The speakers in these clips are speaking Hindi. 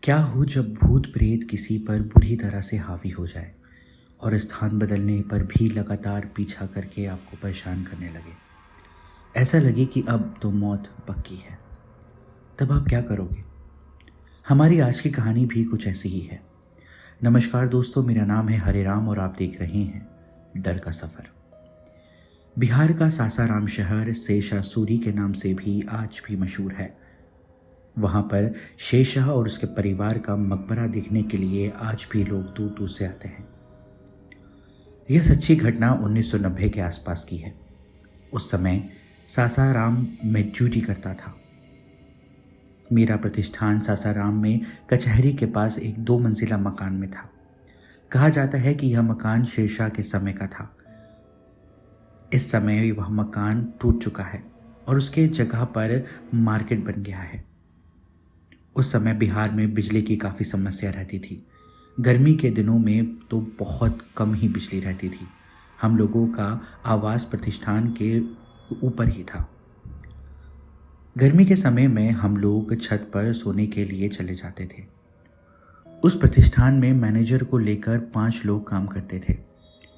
क्या हो जब भूत प्रेत किसी पर बुरी तरह से हावी हो जाए और स्थान बदलने पर भी लगातार पीछा करके आपको परेशान करने लगे। ऐसा लगे कि अब तो मौत पक्की है। तब आप क्या करोगे? हमारी आज की कहानी भी कुछ ऐसी ही है। नमस्कार दोस्तों, मेरा नाम है हरिराम और आप देख रहे हैं डर का सफ़र। बिहार का सासाराम शहर शेषासुरी के नाम से भी आज भी मशहूर है। वहाँ पर शेषशाह और उसके परिवार का मकबरा देखने के लिए आज भी लोग दूर दूर से आते हैं। यह सच्ची घटना 1990 के आसपास की है। उस समय सासाराम में ड्यूटी करता था। मेरा प्रतिष्ठान सासाराम में कचहरी के पास एक 2 मंजिला मकान में था। कहा जाता है कि यह मकान शेरशाह के समय का था। इस समय वह मकान टूट चुका है और उसके जगह पर मार्केट बन गया है। उस समय बिहार में बिजली की काफ़ी समस्या रहती थी। गर्मी के दिनों में तो बहुत कम ही बिजली रहती थी। हम लोगों का आवास प्रतिष्ठान के ऊपर ही था। गर्मी के समय में हम लोग छत पर सोने के लिए चले जाते थे। उस प्रतिष्ठान में मैनेजर को लेकर 5 लोग काम करते थे,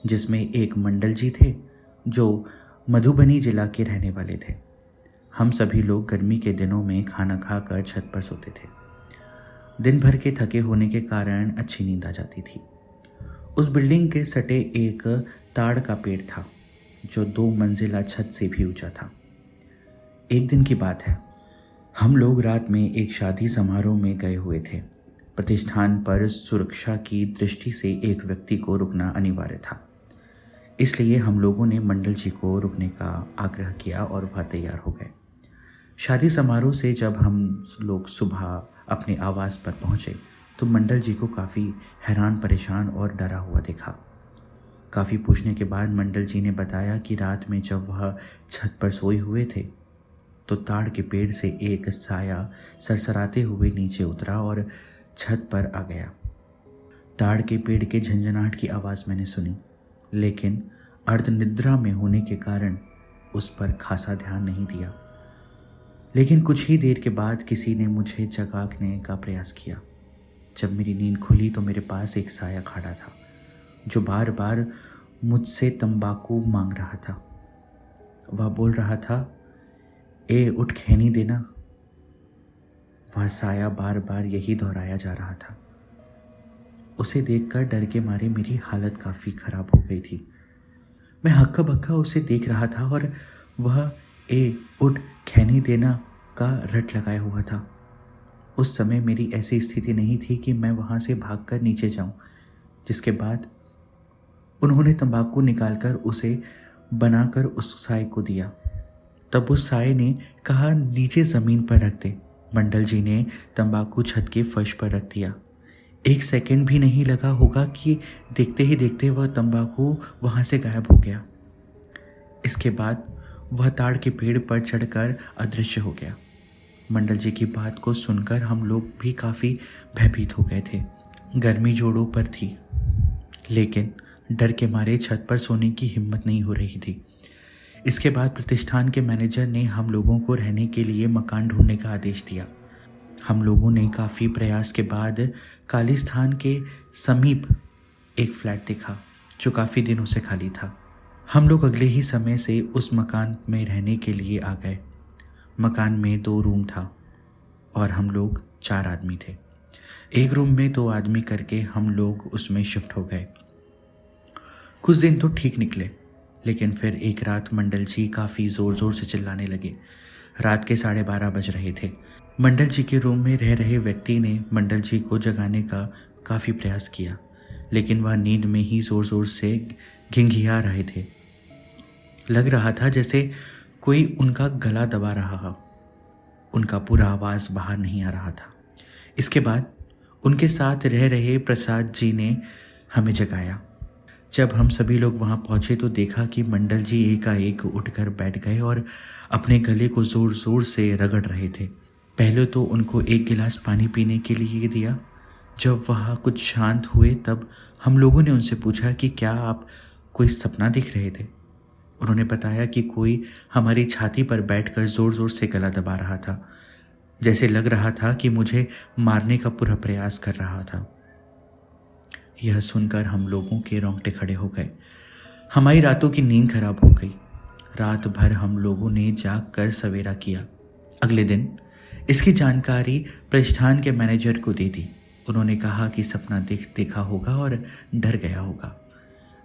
जिसमें एक मंडल जी थे जो मधुबनी जिला के रहने वाले थे। हम सभी लोग गर्मी के दिनों में खाना खाकर छत पर सोते थे। दिन भर के थके होने के कारण अच्छी नींद आ जाती थी। उस बिल्डिंग के सटे एक ताड़ का पेड़ था जो 2 मंजिला छत से भी ऊंचा था। एक दिन की बात है, हम लोग रात में एक शादी समारोह में गए हुए थे। प्रतिष्ठान पर सुरक्षा की दृष्टि से एक व्यक्ति को रुकना अनिवार्य था, इसलिए हम लोगों ने मंडल जी को रुकने का आग्रह किया और वह तैयार हो गए। शादी समारोह से जब हम लोग सुबह अपने आवास पर पहुंचे तो मंडल जी को काफ़ी हैरान, परेशान और डरा हुआ देखा। काफ़ी पूछने के बाद मंडल जी ने बताया कि रात में जब वह छत पर सोए हुए थे तो ताड़ के पेड़ से एक साया सरसराते हुए नीचे उतरा और छत पर आ गया। ताड़ के पेड़ के झंझनाहट की आवाज़ मैंने सुनी, लेकिन अर्धनिद्रा में होने के कारण उस पर खासा ध्यान नहीं दिया। लेकिन कुछ ही देर के बाद किसी ने मुझे जगाने का प्रयास किया। जब मेरी नींद खुली तो मेरे पास एक साया खड़ा था जो बार बार मुझसे तंबाकू मांग रहा था। वह बोल रहा था, ए उठ खैनी देना। वह साया बार बार यही दोहराया जा रहा था। उसे देखकर डर के मारे मेरी हालत काफ़ी खराब हो गई थी। मैं हक्का बक्का उसे देख रहा था और वह ए उठ खैनी देना का रट लगाया हुआ था। उस समय मेरी ऐसी स्थिति नहीं थी कि मैं वहाँ से भागकर नीचे जाऊँ। जिसके बाद उन्होंने तंबाकू निकालकर उसे बनाकर उस साए को दिया। तब उस साए ने कहा, नीचे ज़मीन पर रख दे। मंडल जी ने तंबाकू छत के फर्श पर रख दिया। 1 सेकंड भी नहीं लगा होगा कि देखते ही देखते वह तंबाकू वहाँ से गायब हो गया। इसके बाद वह ताड़ के पेड़ पर चढ़कर अदृश्य हो गया। मंडल जी की बात को सुनकर हम लोग भी काफ़ी भयभीत हो गए थे। गर्मी जोड़ों पर थी, लेकिन डर के मारे छत पर सोने की हिम्मत नहीं हो रही थी। इसके बाद प्रतिष्ठान के मैनेजर ने हम लोगों को रहने के लिए मकान ढूंढने का आदेश दिया। हम लोगों ने काफ़ी प्रयास के बाद कालीस्थान के समीप एक फ्लैट देखा जो काफ़ी दिनों से खाली था। हम लोग अगले ही समय से उस मकान में रहने के लिए आ गए। मकान में 2 रूम था और हम लोग 4 आदमी थे। एक रूम में 2 आदमी करके हम लोग उसमें शिफ्ट हो गए। कुछ दिन तो ठीक निकले, लेकिन फिर एक रात मंडल जी काफ़ी ज़ोर ज़ोर से चिल्लाने लगे। रात के 12:30 बज रहे थे। मंडल जी के रूम में रह रहे व्यक्ति ने मंडल जी को जगाने का काफ़ी प्रयास किया, लेकिन वह नींद में ही ज़ोर ज़ोर से घिंघिया रहे थे। लग रहा था जैसे कोई उनका गला दबा रहा हो। उनका पूरा आवाज़ बाहर नहीं आ रहा था। इसके बाद उनके साथ रह रहे प्रसाद जी ने हमें जगाया। जब हम सभी लोग वहाँ पहुँचे तो देखा कि मंडल जी एकाएक उठकर बैठ गए और अपने गले को ज़ोर ज़ोर से रगड़ रहे थे। पहले तो उनको 1 गिलास पानी पीने के लिए दिया। जब वह कुछ शांत हुए तब हम लोगों ने उनसे पूछा कि क्या आप कोई सपना देख रहे थे। उन्होंने बताया कि कोई हमारी छाती पर बैठकर ज़ोर ज़ोर से गला दबा रहा था। जैसे लग रहा था कि मुझे मारने का पूरा प्रयास कर रहा था। यह सुनकर हम लोगों के रोंगटे खड़े हो गए। हमारी रातों की नींद खराब हो गई। रात भर हम लोगों ने जाग कर सवेरा किया। अगले दिन इसकी जानकारी प्रतिष्ठान के मैनेजर को दे दी। उन्होंने कहा कि सपना देखा होगा और डर गया होगा।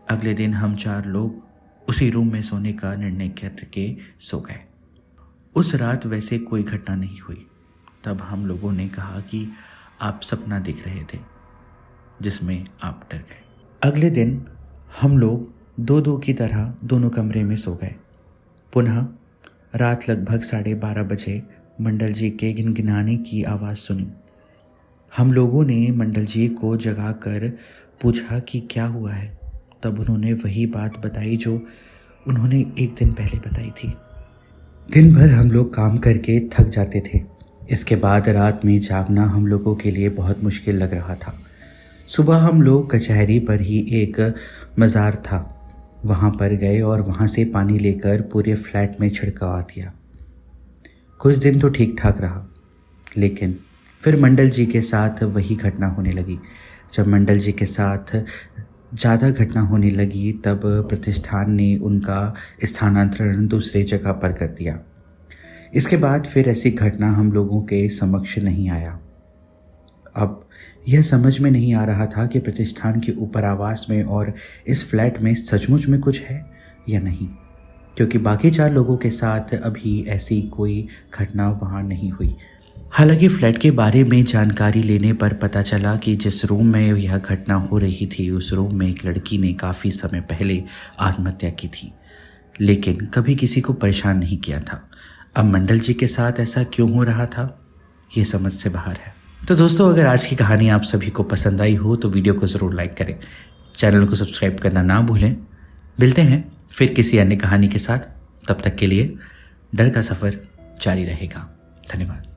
अगले दिन हम 4 लोग उसी रूम में सोने का निर्णय करके सो गए। उस रात वैसे कोई घटना नहीं हुई। तब हम लोगों ने कहा कि आप सपना देख रहे थे जिसमें आप डर गए। अगले दिन हम लोग 2-2 की तरह दोनों कमरे में सो गए। पुनः रात लगभग 12:30 बजे मंडल जी के गिनगिनाने की आवाज़ सुनी। हम लोगों ने मंडल जी को जगाकर पूछा कि क्या हुआ है। तब उन्होंने वही बात बताई जो उन्होंने एक दिन पहले बताई थी। दिन भर हम लोग काम करके थक जाते थे। इसके बाद रात में जागना हम लोगों के लिए बहुत मुश्किल लग रहा था। सुबह हम लोग कचहरी पर ही एक मज़ार था, वहाँ पर गए और वहाँ से पानी लेकर पूरे फ्लैट में छिड़कवा दिया। कुछ दिन तो ठीक ठाक रहा, लेकिन फिर मंडल जी के साथ वही घटना होने लगी। जब मंडल जी के साथ ज़्यादा घटना होने लगी तब प्रतिष्ठान ने उनका स्थानांतरण दूसरे जगह पर कर दिया। इसके बाद फिर ऐसी घटना हम लोगों के समक्ष नहीं आया। अब यह समझ में नहीं आ रहा था कि प्रतिष्ठान के ऊपर आवास में और इस फ्लैट में सचमुच में कुछ है या नहीं, क्योंकि बाकी 4 लोगों के साथ अभी ऐसी कोई घटना वहाँ नहीं हुई। हालांकि फ्लैट के बारे में जानकारी लेने पर पता चला कि जिस रूम में यह घटना हो रही थी उस रूम में एक लड़की ने काफ़ी समय पहले आत्महत्या की थी, लेकिन कभी किसी को परेशान नहीं किया था। अब मंडल जी के साथ ऐसा क्यों हो रहा था, ये समझ से बाहर है। तो दोस्तों, अगर आज की कहानी आप सभी को पसंद आई हो तो वीडियो को ज़रूर लाइक करें, चैनल को सब्सक्राइब करना ना भूलें। मिलते हैं फिर किसी अन्य कहानी के साथ। तब तक के लिए डर का सफ़र जारी रहेगा। धन्यवाद।